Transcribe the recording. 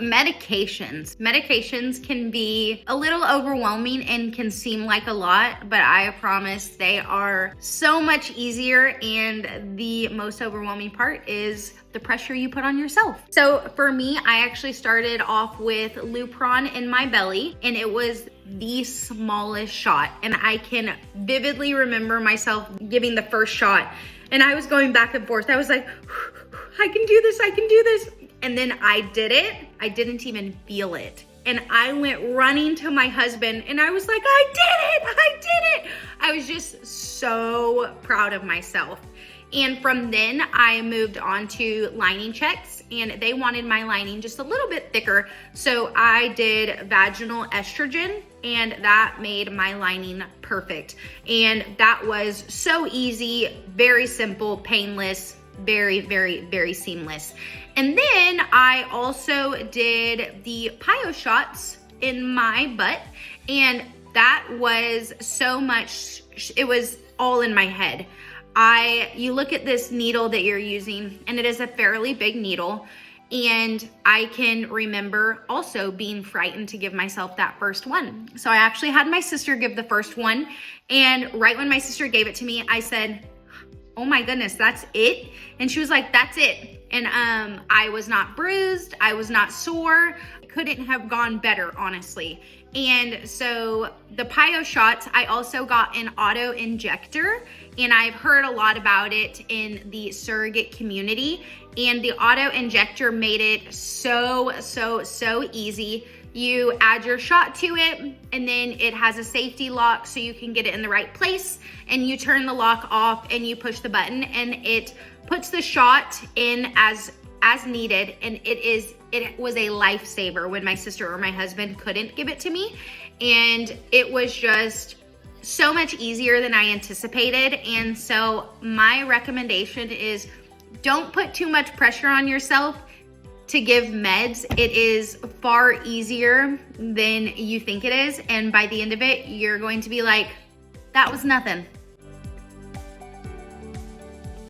Medications can be a little overwhelming and can seem like a lot, but I promise they are so much easier, and the most overwhelming part is the pressure you put on yourself. So for me, I actually started off with Lupron in my belly, and it was the smallest shot. And I can vividly remember myself giving the first shot, and I was going back and forth. I was like, I can do this, I can do this. And then I did it. I didn't even feel it. And I went running to my husband and I was like, I did it. I was just so proud of myself. And from then I moved on to lining checks, and they wanted my lining just a little bit thicker. So I did vaginal estrogen, and that made my lining perfect. And that was so easy, very simple, painless, very, very, very seamless. And then I also did the Pio shots in my butt, and that was so much, it was all in my head. You look at this needle that you're using, and it is a fairly big needle. And I can remember also being frightened to give myself that first one. So I actually had my sister give the first one. And right when my sister gave it to me, I said, oh my goodness, that's it? And she was like, that's it. And I was not bruised, I was not sore. Couldn't have gone better, honestly. And so the Pio shots, I also got an auto injector, and I've heard a lot about it in the surrogate community. And the auto injector made it so easy. You add your shot to it, and then it has a safety lock so you can get it in the right place, and you turn the lock off and you push the button, and it puts the shot in as needed. And it was a lifesaver when my sister or my husband couldn't give it to me. And it was just so much easier than I anticipated. And so my recommendation is, don't put too much pressure on yourself to give meds. It is far easier than you think it is. And by the end of it, you're going to be like, that was nothing.